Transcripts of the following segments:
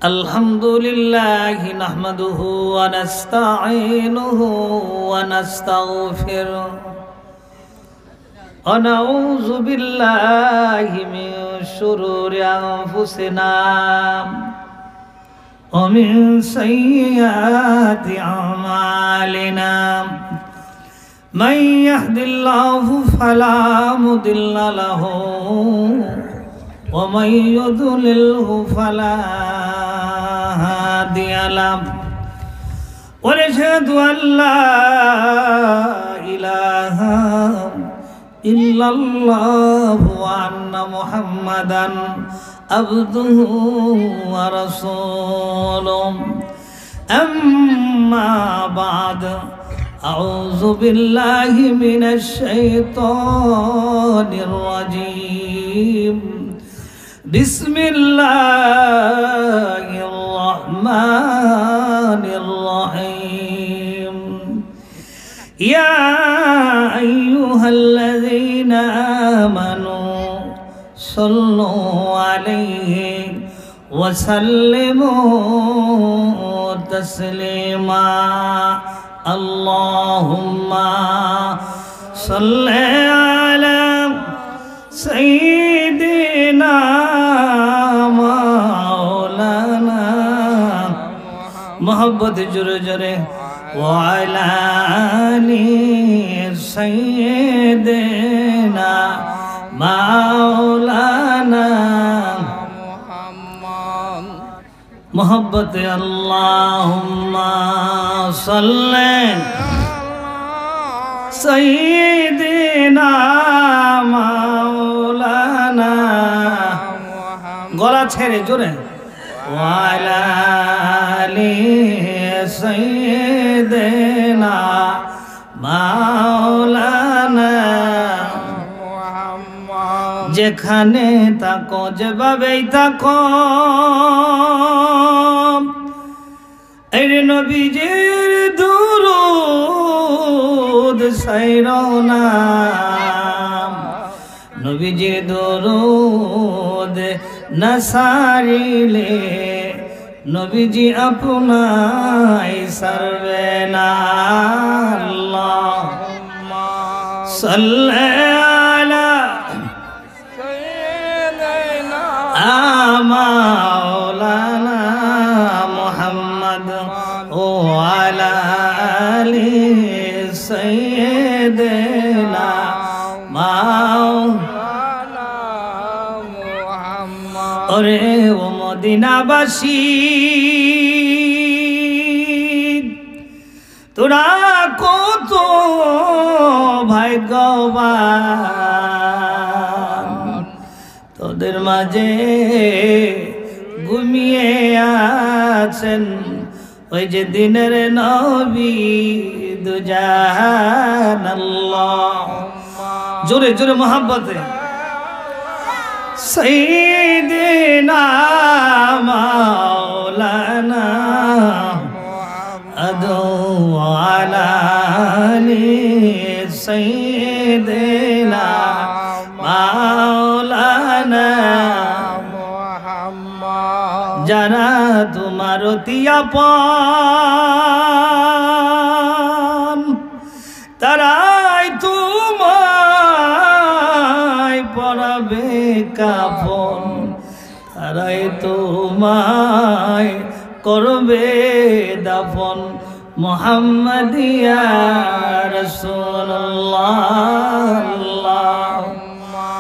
अल्हम्दुलिल्लाह नहमदुहु व नस्तईनुहु व नस्तगफिरुह व नऊज़ु बिल्लाहि मिन शुरूरि अनफुसिना व मिन सय्यिआति अमालिना मन यहदिल्लाहु फला मुदिल्ल लहु वमन युद्लिल्हु फला हादिय लहु वनशहदु अल्ला इलाहा इल्लल्लाहु व अन्ना मुहम्मदन अब्दुहु व रसूलुहु अम्मा बाद अऊज़ु बिल्लाहि मिनश शैतानिर रजीम बिस्मिल्लाहिर रहमानिर रहीम या अय्युहल्लज़ीना आमनू सल्लु अलैहि व सल्लिमू तस्लीमा अल्लाहुम्मा सल्लि अला सय्यिदिना मौलाना मोहब्बत जुरे जुरे व अला आलि सय्यिदिना मौलाना मोहब्बत अल्लाहुम्मा सल्लि सय्यिदिना मौलाना गला छेड़े जोरे वाला आलि सय्यिदिना मौलाना যেখানে থাকো যেভাবেই থাকো এর নবীজির দুরূদ সাইরো না নবীজির দুরূদ না সারিলে নবীজি আপনাই সারবে না আল্লাহুম্মা সাল্লি আলা मौलाना मुहम्मद ओ अला आलि सय्यिदिना मौलाना मुहम्मद ओरे ओ मदीनाबासी তোরা কত ভাগ্যবান তোদের মাঝে ঘুমিয়ে আছেন ওই যে দিনের নবী দুজাহান আল্লাহুম্মা জোরে জোরে মোহাব্বতে সাইয়্যিদিনা মাওলানা আদু আলা আলি সাইয়্যিদিনা মাওলানা মুহাম্মদ যারা তোমার অতি আপন তারাই তোমায় পরাবে কাফন তারাই তোমায় করবে দাফন মুহাম্মাদিয়া রাসূলুল্লাহ আল্লাহুম্মা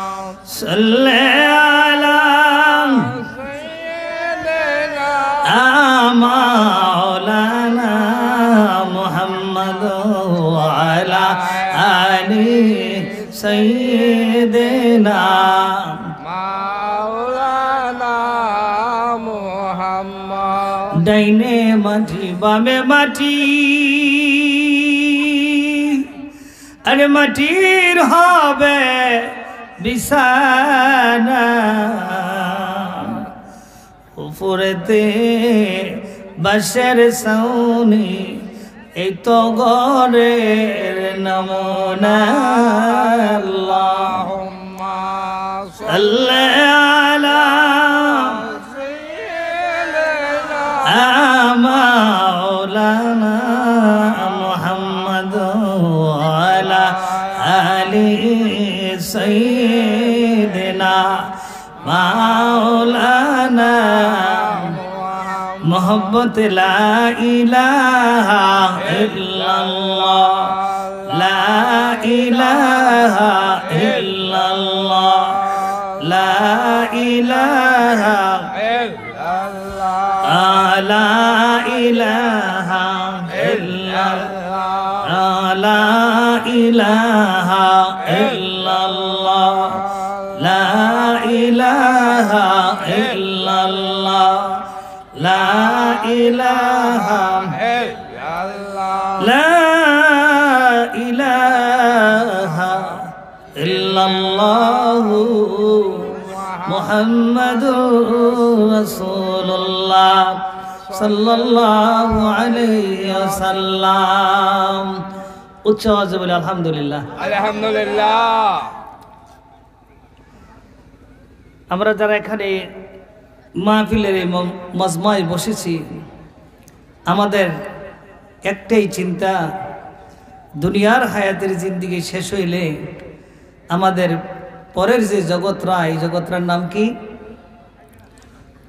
সাল্লি আলা সাইয়্যিদিনা মাওলানা মুহাম্মদ ওয়া আলা আলি সাইয়্যিদিনা মাওলানা মুহাম্মদ ডাইনে মাটি বামে মাটি আরে মাটির হবে বিছানা উপরেতে বাঁশের ছাউনি এই তো ঘরের নমুনা আল্লাহুম্মা সাল্লি على مولانا محمد وعلى آل سيدنا مولانا محبت لا إله إلا الله لا إله إلا الله لا إله إلا الله لا إله إلا الله لا إله إلا الله لا إله إلا الله لا إله إلا الله لا إله إلا الله محمد رسول الله صلى الله عليه وسلم উচ্চ আওয়াজে বলে আলহামদুলিল্লাহ আলহামদুলিল্লাহ। আমরা যারা এখানে মাহফিলের এই মজমায় বসেছি আমাদের একটাই চিন্তা, দুনিয়ার হায়াতের জিন্দেগি শেষ হইলে আমাদের পরের যে জগৎরা, এই জগৎটার নাম কি?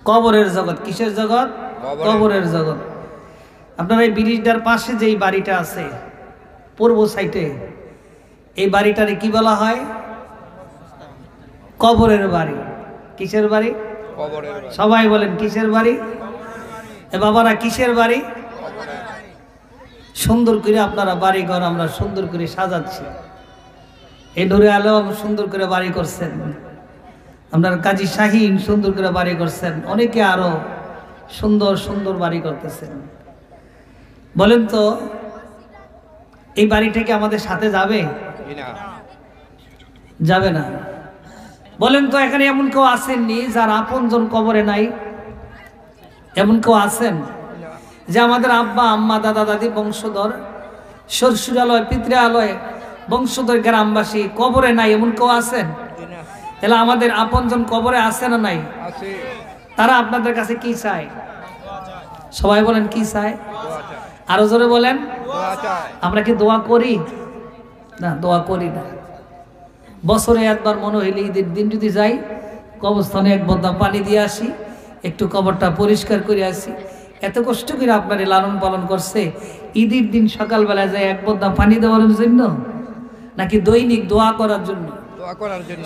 কবরের জগৎ। কিসের জগৎ? কবরের জগৎ। আপনার এই ব্রিজটার পাশে যেই বাড়িটা আছে পূর্ব সাইডে, এই বাড়িটারে কি বলা হয়? কবরের বাড়ি। কিসের বাড়ি? সবাই বলেন কিসের বাড়ি? এ বাবারা কিসের বাড়ি? সুন্দর করে আপনারা বাড়ি ঘর আমরা সুন্দর করে সাজাচ্ছি। এই ডোরে আলম সুন্দর করে বাড়ি করছেন, আপনার কাজী শাহিন সুন্দর করে বাড়ি করছেন, অনেকে আরো সুন্দর সুন্দর বাড়ি করতেছেন। বলেন তো এই বাড়িটা কি আমাদের সাথে যাবে? যাবে না। বলেন তো এখানে এমন কেউ আসেননি যার আপনজন কবরে নাই? এমন কেউ আছেন যে আমাদের আব্বা আম্মা দাদা দাদি বংশধর শ্বশুরালয় পিতৃালয় বংশধর গ্রামবাসী কবরে নাই? এমন কেউ আছেন? তাহলে আমাদের আপনজন কবরে আছে না নাই? তারা আপনাদের কাছে কি চায়? সবাই বলেন কি চায়? আরো জোরে বলেন। আমরা কি দোয়া করি? না, দোয়া করি না। বছরে একবার মনে হইলে ঈদের দিন যদি যাই কবরস্থানে এক বদ্দা পানি দিয়ে আসি, একটু কবরটা পরিষ্কার করে আসি। এত কষ্ট করে আপনার লালন পালন করছে, ঈদের দিন সকালবেলা যায় এক বদ্দা পানি দেওয়ার জন্য নাকি দৈনিক দোয়া করার জন্য?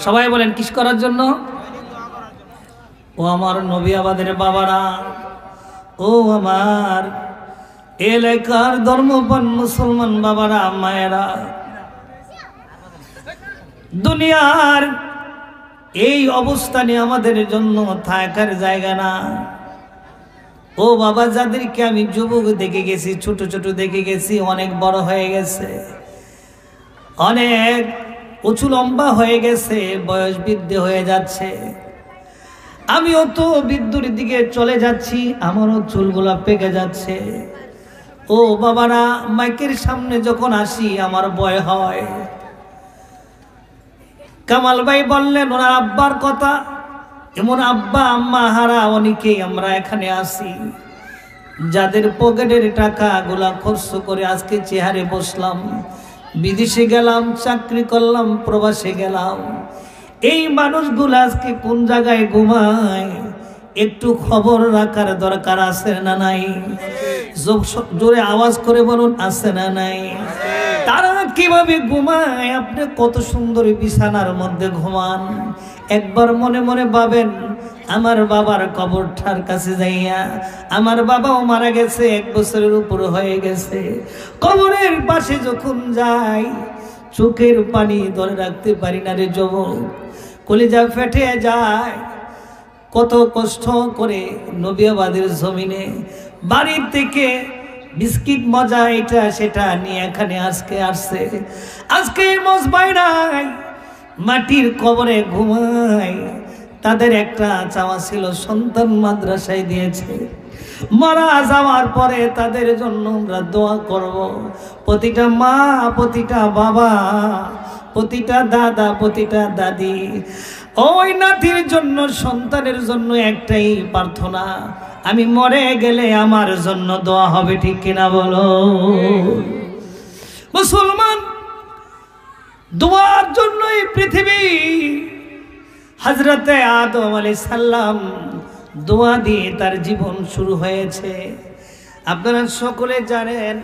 সবাই বলেন কিস করার জন্য? ও আমার নবী আবাদের বাবারা, ও আমার এলাকার ধর্মপ্রাণ মুসলমান বাবারা মায়েরা, দুনিয়ার এই অবস্থানে আমাদের জন্য থাকার জায়গা না। ও বাবা, যাদেরকে আমি যুবক দেখে গেছি, ছোট ছোট দেখে গেছি, অনেক বড় হয়ে গেছে, অনেক উঁচু লম্বা হয়ে গেছে, বয়স বৃদ্ধি হয়ে যাচ্ছে। আমিও তো বিদ্যুর দিকে চলে যাচ্ছি, আমারও চুলগুলা পেকে যাচ্ছে। ও বাবারা, মাইকের সামনে যখন আসি আমার ভয় হয়। কামাল ভাই বললেন ওনার আব্বার কথা, এমন আব্বা আম্মা হারা অনেকেই আমরা এখানে আসি, যাদের পকেটের টাকাগুলা খরচ করে আজকে চেহারে বসলাম, বিদেশে গেলাম, চাকরি করলাম, প্রবাসে গেলাম। এই মানুষগুলো আজকে কোন জায়গায় ঘুমায় একটু খবর রাখার দরকার আছে না নাই? জোরে আওয়াজ করে বলুন, আছে না নাই? তারা কিভাবে ঘুমায়? আপনি কত সুন্দর বিছানার মধ্যে ঘুমান। একবার মনে মনে ভাবেন, আমার বাবার কবরটার কাছে যাইয়া, আমার বাবাও মারা গেছে, 1 বছরের উপর হয়ে গেছে। কবরের পাশে যখন যাই চোখের পানি ধরে রাখতে পারি না রে যুবক, কলিজা ফেটে যায়। কত কষ্ট করে নবিয়াবাদের জমিনে বাড়ির থেকে বিস্কিট মজা এটা সেটা নিয়ে এখানে আজকে আসছে। আজকে মজবাইরাই মাটির কবরে ঘুমায়। তাদের একটা চাওয়া ছিল, সন্তান মাদ্রাসায় দিয়েছে, মারা যাওয়ার পরে তাদের জন্য আমরা দোয়া করব। প্রতিটা মা, প্রতিটা বাবা, প্রতিটা দাদা, প্রতিটা দাদি ওই নাতির জন্য, সন্তানের জন্য একটাই প্রার্থনা, আমি মরে গেলে আমার জন্য দোয়া হবে, ঠিক কিনা বলো? মুসলমান, দোয়ার জন্যই পৃথিবী। হযরতে আদম আলাইহিস সালাম দোয়া দিয়ে তার জীবন শুরু হয়েছে। আপনারা সকলে জানেন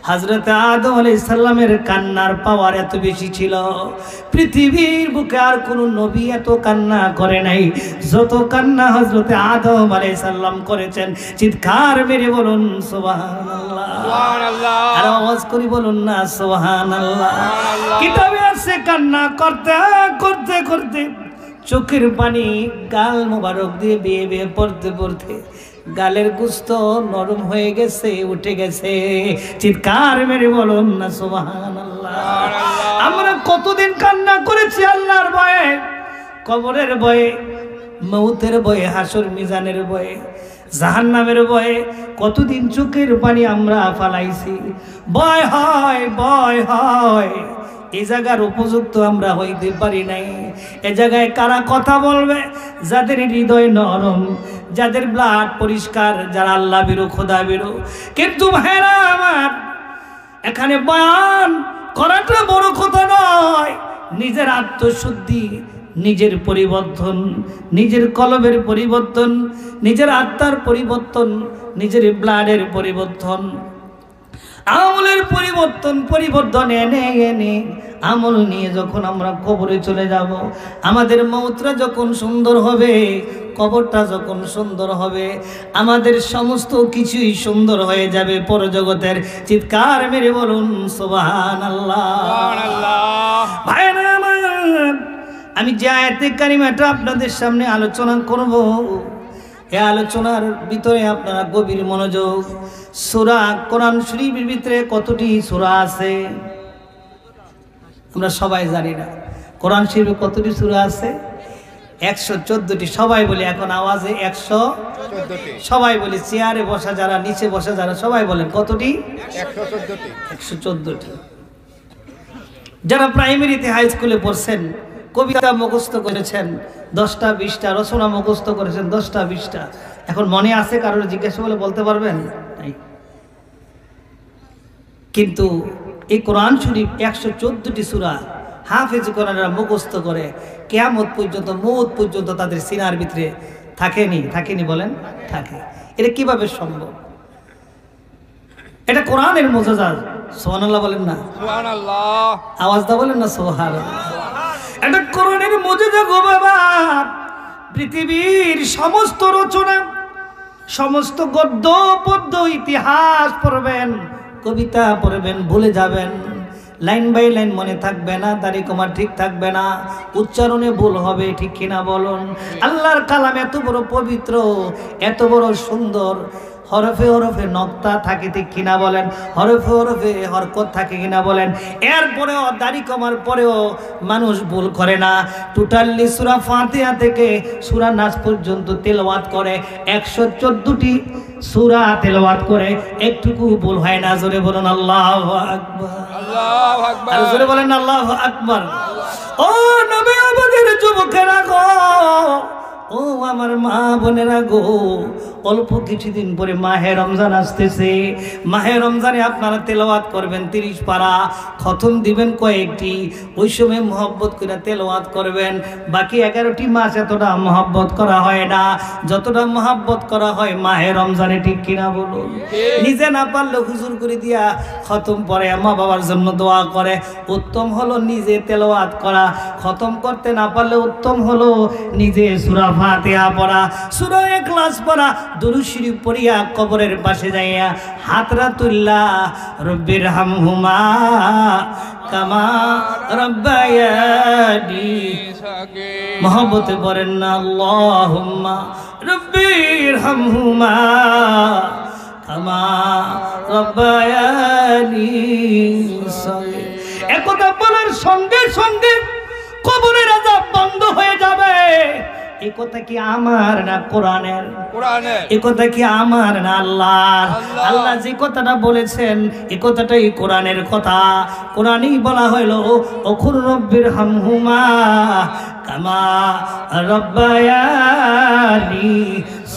হযরতে আদম আলাইহিস সালামের কান্নার পাওয়ার এত বেশি ছিল, পৃথিবীর বুকে আর কোনো নবী এত কান্না করে নাই যত কান্না হযরতে আদম আলাইহিস সালাম করেছেন। চিৎকার মেরে বলুন সুবহানাল্লাহ, সুবহানাল্লাহ। আর আওয়াজ করে বলুন না সুবহানাল্লাহ। কিতাবে আছে কান্না করতে করতে করতে চোখের পানি গাল মোবারক দিয়ে বেয়ে বেয়ে পড়তে পড়তে গালের গোশত নরম হয়ে গেছে, উঠে গেছে। চিৎকার মেরে বলুন না সুবহানাল্লাহ। আমরা কতদিন কান্না করেছি আল্লাহর ভয়ে, কবরের ভয়ে, মৌতের ভয়ে, হাসর মিজানের ভয়ে, জাহান্নামের ভয়ে কতদিন চোখের পানি আমরা ফালাইছি। ভয় হয়, ভয় হয়, এই জায়গার উপযুক্ত আমরা হইতে পারি নাই। এ জায়গায় কারা কথা বলবে? যাদের হৃদয় নরম, যাদের ব্লাড পরিষ্কার, যারা আল্লাহ বিরু, খোদা বিরু। কিন্তু ভাইরা আমার, এখানে বয়ান করাটা বড় কথা নয়, নিজের আত্মশুদ্ধি, নিজের পরিবর্তন, নিজের কলবের পরিবর্তন, নিজের আত্মার পরিবর্তন, নিজের ব্লাডের পরিবর্তন, আমলের পরিবর্তন এনে এনে আমল নিয়ে যখন আমরা কবরে চলে যাব, আমাদের মৌতটা যখন সুন্দর হবে, কবরটা যখন সুন্দর হবে, আমাদের সমস্ত কিছুই সুন্দর হয়ে যাবে পরজগতের। চিৎকার মেরে বলুন সুবহানাল্লাহ। ভাইরা আমার, আমি যে আয়াতে কারিমাটা আপনাদের সামনে আলোচনা করব, এই আলোচনার ভিতরে আপনারা গভীর মনোযোগ। সূরা কোরআন শরীফের ভিতরে কতটি সূরা আছে আমরা সবাই জানি না। কোরআন শরীফে কতটি সূরা আছে? 114টি। সবাই বলি এখন আওয়াজে 114টি। সবাই বলি, চেয়ারে বসা যারা, নিচে বসা যারা, সবাই বলেন কতটি? 114টি। 114টি। যারা প্রাইমারিতে হাই স্কুলে পড়ছেন, কবিতা মুখস্থ করেছেন 10টা 20টা, রচনা মুখস্থ করেছেন 10টা 20টা, এখন মনে আছে? কারোর জিজ্ঞাসা করলে বলতে পারবেন? কিন্তু এই কোরআন শরীফ 114টি সূরা হাফেজ কোরআনরা মুখস্থ করে কিয়ামত পর্যন্ত, মওত পর্যন্ত তাদের সিনার ভিতরে থাকেনি বলেন? থাকে। এটা কিভাবে সম্ভব? এটা কোরআনের মুজিজা। সুবহানাল্লাহ বলেন না? সুবহানাল্লাহ। আওয়াজ দা বলেন না সুবহানাল্লাহ। এটা কোরআনের মুজিজা গো বাবা। পৃথিবীর সমস্ত রচনা, সমস্ত গদ্য পদ্য, ইতিহাস পড়বেন, কবিতা পড়বেন, ভুলে যাবেন, লাইন বাই লাইন মনে থাকবে না, তারিখমার ঠিক থাকবে না, উচ্চারণে ভুল হবে, ঠিক কিনা বলুন? আল্লাহর কালাম এত বড় পবিত্র, এত বড় সুন্দর, হরফে হরফে নক্তা থাকে, ঠিক কিনা বলেন? হরফে হরফে হরকত থাকে কিনা বলেন? এরপরেও দাড়ি কমার পরেও মানুষ ভুল করে না। টোটালি সূরা ফাতিহা থেকে সূরা নাস পর্যন্ত তেলাওয়াত করে, 114টি সূরা তেলাওয়াত করে, একটুকু ভুল হয় না। জোরে বলুন আল্লাহু আকবার। আল্লাহু আকবার। আর জোরে বলেন আল্লাহু আকবার। ও নবী আমাদের যুবকেরা গো, ও আমার মা বোনেরা গো, অল্প কিছুদিন পরে মাহে রমজান আসতেছে। মাহে রমজানে আপনারা তেলাওয়াত করবেন 30 পারা, খতম দিবেন কয়েকটি, ওই সময় মহব্বত করে তেলাওয়াত করবেন। বাকি 11টি মাস এতটা মহব্বত করা হয় না যতটা মহব্বত করা হয় মাহে রমজানে, ঠিক কিনা বলুন? নিজে না পারলে হুজুর করে দিয়া খতম পড়ে, মা বাবার জন্য দোয়া করে। উত্তম হলো নিজে তেলাওয়াত করা। খতম করতে না পারলে উত্তম হলো নিজে সূরা ফাতিহা পড়া, সূরা ইখলাস পড়া, দুরূদ শরীফ পড়িয়া কবরের পাশে যাইয়া হাতরা তুল্লা, রব্বির হামহুমা কামা রাব্বায়ানি, মহব্বতে পড়েন না আল্লাহুম্মা রব্বির হামহুমা কামা রাব্বায়ানি সগীরা। একথা বলার সঙ্গে সঙ্গে কবরের আযাব বন্ধ হয়ে যাবে। এই কথা কি আমার না কোরআনের? কোরআনের। এই কথা কি আমার না আল্লাহর? আল্লাহ। আল্লাহ যে কথাটা বলেছেন এই কথাটাই কোরআনের কথা। কোরআনেই বলা হলো ওকুর রব্বির হামহুমা কামা রব্বায়ানি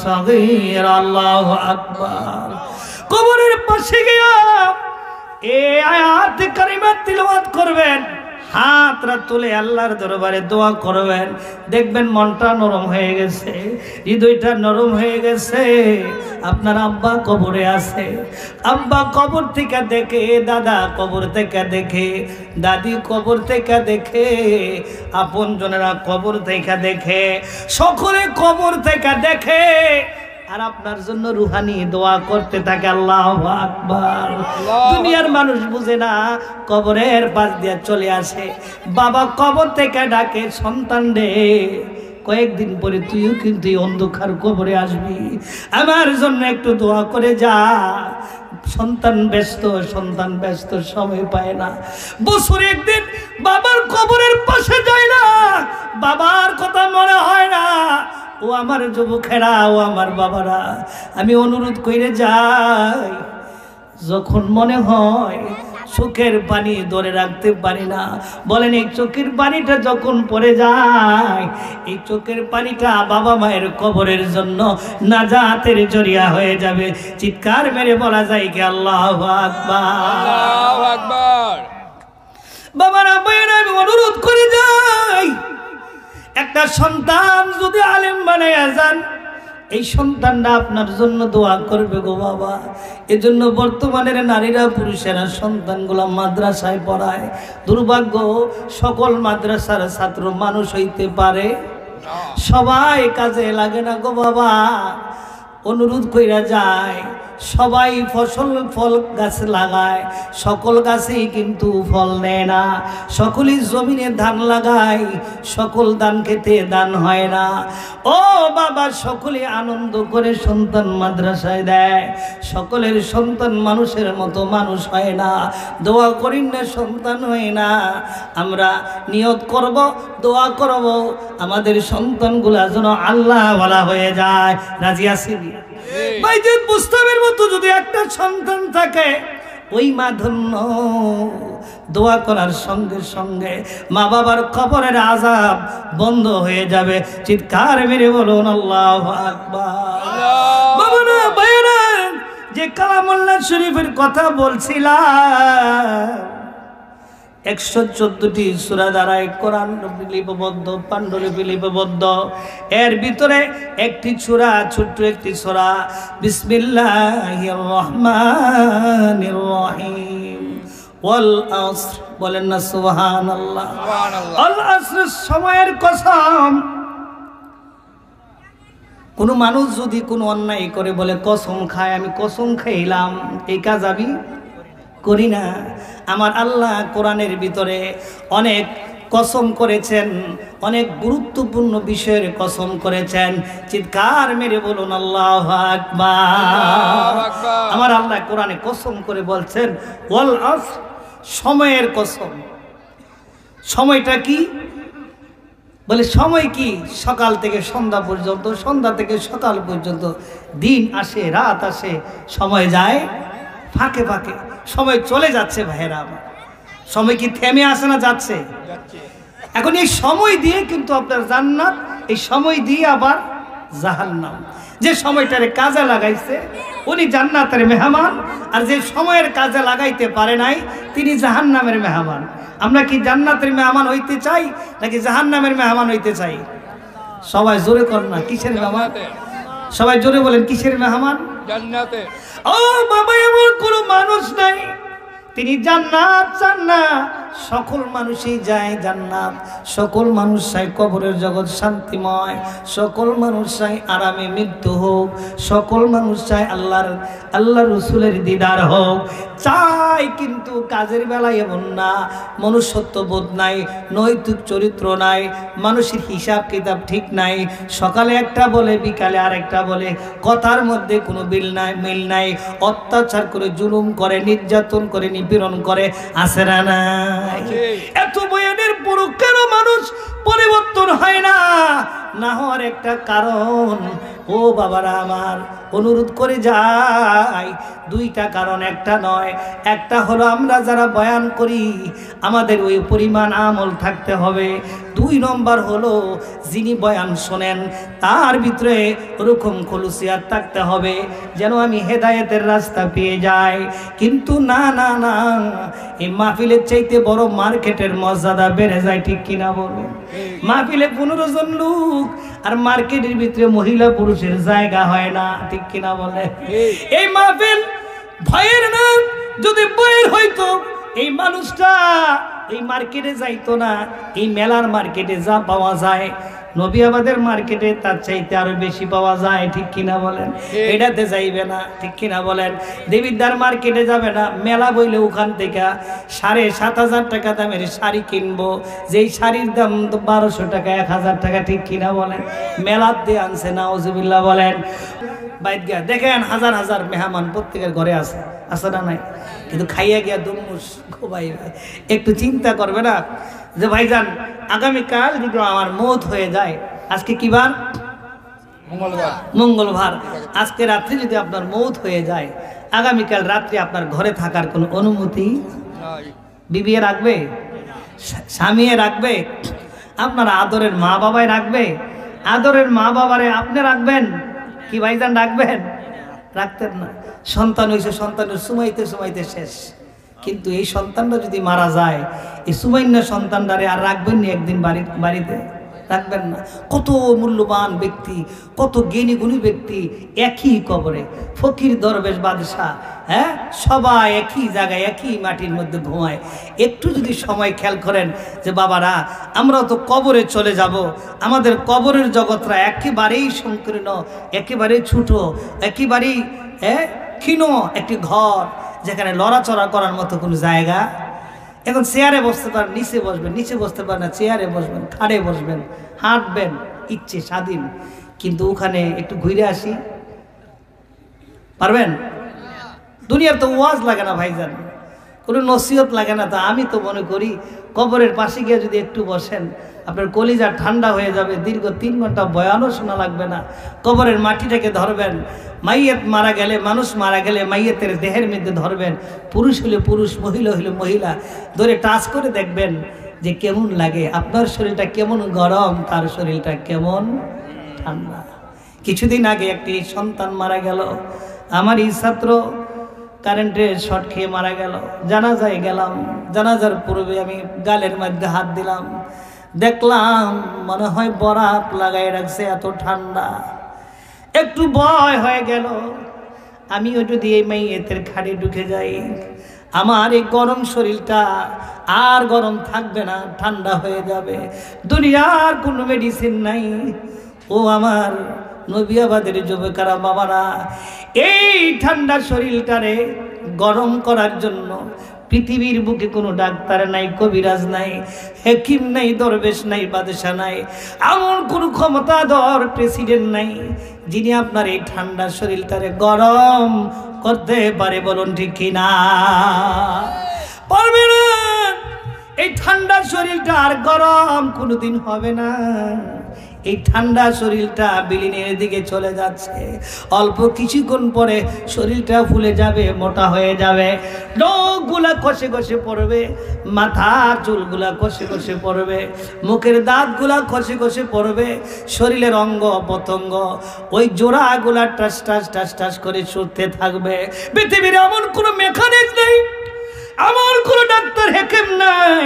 সগীরা। আল্লাহু আকবার। কবরের পাশে গিয়া এই আয়াত কারিমা তিলাওয়াত করবেন, হাতরা তুলে আল্লাহর দরবারে দোয়া করবেন, দেখবেন মনটা নরম হয়ে গেছে, হৃদয়টা নরম হয়ে গেছে। আপনার আব্বা কবরে আছে, আব্বা কবর থেকে দেখে, দাদা কবর থেকে দেখে, দাদি কবর থেকে দেখে, আপন জনেরা কবর থেকে দেখে, সকলে কবর থেকে দেখে, আর আপনার জন্য রুহানি দোয়া করতে থাকে। আল্লাহু আকবার। দুনিয়ার মানুষ বুঝে না, কবরের পাশ দিয়ে চলে আসে, বাবা কবর থেকে ডাকে সন্তান রে কয়েকদিন পরে তুইও কিন্তু এই অন্ধকার কবরে আসবি, আমার জন্য একটু দোয়া করে যা। সন্তান ব্যস্ত, সময় পায় না। বছরে একদিন বাবার কবরের পাশে যায় না, বাবার কথা মনে হয় না। ও আমার যুবকেরা, ও আমার বাবারা, আমি অনুরোধ করে যাই, যখন মনে হয় চোখের পানি ধরে রাখতে পারি না, বলেন এই চোখের পানিটা যখন পড়ে যায়, এই চোখের পানিটা বাবা মায়ের কবরের জন্য নাজাতের জরিয়া হয়ে যাবে। চিৎকার মেরে বলা যায় কি আল্লাহু আকবার। আল্লাহু আকবার। বাবারা ভাইয়েরা, আমি অনুরোধ করে যাই, একটা সন্তান যদি আলেম বানাইয়া যান, এই সন্তানটা আপনার জন্য দোয়া করবে গো বাবা। এজন্য বর্তমানের নারীরা পুরুষেরা সন্তানগুলা মাদ্রাসায় পড়ায়। দুর্ভাগ্য, সকল মাদ্রাসার ছাত্র মানুষ হইতে পারে, সবাই কাজে লাগে না গো বাবা। অনুরোধ কইরা যায়, সবাই ফল গাছ লাগায়, সকল গাছেই কিন্তু ফল নেয় না। সকলেই জমিনে ধান লাগায়, সকল ধান খেতে দান হয় না। ও বাবা, সকলে আনন্দ করে সন্তান মাদ্রাসায় দেয়, সকলের সন্তান মানুষের মতো মানুষ হয় না। দোয়া করি না, সন্তান হয় না। আমরা নিয়ত করব, দোয়া করব, আমাদের সন্তানগুলা যেন আল্লাহওয়ালা হয়ে যায়। রাজি আছি? বাইজিদ বুস্তামের মতো যদি একটা সন্তান থাকে, ওই মা ধন্য। দোয়া করার সঙ্গে সঙ্গে মা বাবার কবরের আযাব বন্ধ হয়ে যাবে। চিৎকার মেরে বলুন আল্লাহু আকবার। বাবারা ভাইরা, যে কালামুল্লাহ শরীফের কথা বলছিলাম, 114টি সূরা দ্বারা কোরআন লিপিবদ্ধ, পাণ্ডুলিপি লিপিবদ্ধ। এর ভিতরে একটি সূরা, ছোট্ট একটি সূরা, বিসমিল্লাহির রহমানির রহিম। ওয়াল আসর, বলেন না সুবহানাল্লাহ। আল আসর, সময়ের কসম। কোন মানুষ যদি কোনো অন্যায় করে বলে কসম খায়, আমি কসম খাইলাম, এই কাজ আমি করি না। আমার আল্লাহ কোরআনের ভিতরে অনেক কসম করেছেন, অনেক গুরুত্বপূর্ণ বিষয়ের কসম করেছেন। চিৎকার মেরে বলুন আল্লাহু আকবার। আমার আল্লাহ কোরআনে কসম করে বলছেন ওয়াল আসর, সময়ের কসম। সময়টা কি? বলে সময় কি? সকাল থেকে সন্ধ্যা পর্যন্ত, সন্ধ্যা থেকে সকাল পর্যন্ত, দিন আসে রাত আসে, সময় যায় ফাঁকে ফাঁকে, সময় চলে যাচ্ছে ভাইয়েরা আমার। সময় কি থেমে আসে না, যাচ্ছে? এখন এই সময় দিয়ে কিন্তু আপনার জান্নাত, এই সময় দিয়ে আবার জাহান্নাম। যে সময়টারে কাজে লাগাইছে উনি জান্নাতের মেহমান, আর যে সময়ের কাজে লাগাইতে পারে নাই তিনি জাহান্নামের মেহমান। আমরা কি জান্নাতের মেহমান হইতে চাই নাকি জাহান্নামের মেহমান হইতে চাই? সবাই জোরে কর না, কিসের মেহমান? সবাই জোরে বলেন, কিসের মেহমান? জান্নাতে। ও বাবা, এমন কোনো মানুষ নাই তিনি জান্নাত চান না। সকল মানুষই যায় জান্নাত, সকল মানুষ চায় কবরের জগৎ শান্তিময়, সকল মানুষ চায় আরামে মৃত্যু হোক, সকল মানুষ চায় আল্লাহ রসুলের দিদার হোক চাই। কিন্তু কাজের বেলায় এমন না, মনুষ্যত্ব বোধ নাই, নৈতিক চরিত্র নাই, মানুষের হিসাব কিতাব ঠিক নাই। সকালে একটা বলে, বিকালে আরেকটা বলে, কথার মধ্যে কোনো মিল নাই। অত্যাচার করে, জুলুম করে, নির্যাতন করে, নিপীড়ন করে, আছে না নাই? এত বয়ানের পড়ুক, কেন মানুষ পরিবর্তন হয় না? না হওয়ার একটা কারণ, ও বাবারা আমার, অনুরোধ করে যাই, দুইটা কারণ, একটা নয়। একটা হলো আমরা যারা বয়ান করি আমাদের ওই পরিমাণ আমল থাকতে হবে। 2 নম্বর হলো যিনি বয়ান শোনেন তার ভিতরে ওরকম খুলুসিয়াত থাকতে হবে যেন আমি হেদায়েতের রাস্তা পেয়ে যাই। কিন্তু না না না, এই মাহফিলের চাইতে বড় মার্কেটের মর্যাদা বেড়ে যায়, ঠিক কিনা বলো? মাহফিলে 15 জন লোক আর মার্কেটের ভিতরে মহিলা পুরুষের জায়গা হয় না, ঠিক কিনা বলে? এই মাহফিল ভয়ের না, যদি বয়ের হইতো এই মানুষটা এই মার্কেটে যাইতো না। এই মেলার মার্কেটে যা পাওয়া যায় নবিয়াবাদের মার্কেটে তার চাইতে আরো বেশি পাওয়া যায়, ঠিক কিনা বলেন? এটাতে যাইবে না, ঠিক কিনা বলেন? দেবিদ্দার মার্কেটে যাবে না, মেলা বইলে ওখান থেকে 7,500 টাকা দামের শাড়ি কিনবো, যেই শাড়ির দাম তো 1200 টাকা, 1000 টাকা, ঠিক কিনা বলেন? মেলার দিয়ে আনছে, নাউজুবিল্লাহ বলেন। বাইত গিয়া দেখেন হাজার হাজার মেহমান প্রত্যেকের ঘরে আছে, আছে না নাই? কিন্তু খাইয়া গিয়া দুমুস ঘুমাইবে। একটু চিন্তা করবে না যে ভাইজান আগামীকাল যদি আমার মৌত হয়ে যায়, আজকে কি বার? মঙ্গলবার। আজকে রাত্রে যদি আপনার মৌত হয়ে যায়, আগামীকাল রাত্রে আপনার ঘরে থাকার কোনো অনুমতি বিবি রাখবে? স্বামী রাখবে? আপনার আদরের মা বাবাই রাখবে? আদরের মা বাবারে আপনি রাখবেন কি ভাইজান? রাখবেন? রাখতেন না। সন্তান হয়েছে, সন্তানের সুমাইতে সুমাইতে শেষ। কিন্তু এই সন্তানটা যদি মারা যায়, এই সুমাইন্য সন্তানটারে আর রাখবেন না একদিন বাড়িতে? রাখবেন না। কত মূল্যবান ব্যক্তি, কত জ্ঞানী গুণী ব্যক্তি একই কবরে, ফকির দরবেশ বাদশাহ, হ্যাঁ, সবাই একই জায়গায় একই মাটির মধ্যে ঘুমায়। একটু যদি সময় খেয়াল করেন যে বাবারা আমরাও তো কবরে চলে যাব, আমাদের কবরের জগৎটা একেবারেই সংকীর্ণ, একেবারেই ছোট, একেবারেই ক্ষীণ একটি ঘর, যেখানে লড়াচড়া করার মতো কোনো জায়গা। এখন চেয়ারে বসতে পারেন, নিচে বসবেন, নিচে বসতে পারেন না, চেয়ারে বসবেন, খাড়ে বসবেন, হাঁটবেন ইচ্ছে স্বাধীন। কিন্তু ওখানে একটু ঘুরে আসি, পারবেন? দুনিয়ার তো ওয়াজ লাগে না ভাইজান, কোনো নসিহত লাগে না। তা আমি তো মনে করি কবরের পাশে গিয়ে যদি একটু বসেন, আপনার কলিজা ঠান্ডা হয়ে যাবে। দীর্ঘ 3 ঘন্টা বয়ানও শোনা লাগবে না। কবরের মাটিটাকে ধরবেন, মাইয়েত মারা গেলে, মানুষ মারা গেলে মাইয়েতের দেহের মধ্যে ধরবেন, পুরুষ হলে পুরুষ, মহিলা হলে মহিলা, ধরে টাচ করে দেখবেন যে কেমন লাগে। আপনার শরীরটা কেমন গরম, তার শরীরটা কেমন ঠান্ডা। কিছুদিন আগে একটি সন্তান মারা গেল, আমার এই ছাত্র কারেন্টের শর্ট খেয়ে মারা গেল। জানাজায় গেলাম, জানাজার পূর্বে আমি গালের মধ্যে হাত দিলাম, দেখলাম মনে হয় বরফ লাগাই রাখছে, এত ঠান্ডা। একটু ভয় হয়ে গেল, আমিও যদি এই মাইয়েতের খাড়ে ঢুকে যাই, আমার এই গরম শরীরটা আর গরম থাকবে না, ঠান্ডা হয়ে যাবে। দুনিয়ার কোনো মেডিসিন নাই। ও আমার নবিয়াবাদের যুবকেরা বাবারা, এই ঠান্ডা শরীরটারে গরম করার জন্য পৃথিবীর বুকে কোনো ডাক্তার নাই, কবিরাজ নাই, হেকিম নাই, দরবেশ নাই, বাদশা নাই, এমন কোনো ক্ষমতাধর প্রেসিডেন্ট নাই যিনি আপনার এই ঠান্ডা শরীরটারে গরম করতে পারে। বলুন ঠিক কিনা? পারবে না। এই ঠান্ডা শরীরটা আর গরম কোনোদিন হবে না। এই ঠান্ডা শরীরটা বিলীনের দিকে চলে যাচ্ছে। অল্প কিছুক্ষণ পরে শরীরটা ফুলে যাবে, মোটা হয়ে যাবে, নখগুলা খসে খসে পড়বে, মাথার চুলগুলা খসে খসে পড়বে, মুখের দাঁতগুলা খসে খসে পড়বে, শরীরের অঙ্গ প্রত্যঙ্গ ওই জোড়াগুলা টাস টাস টাস টাস করে ছুটতে থাকবে। পৃথিবীর এমন কোনো মেকানিক নেই, এমন কোনো ডাক্তার হেকিম নাই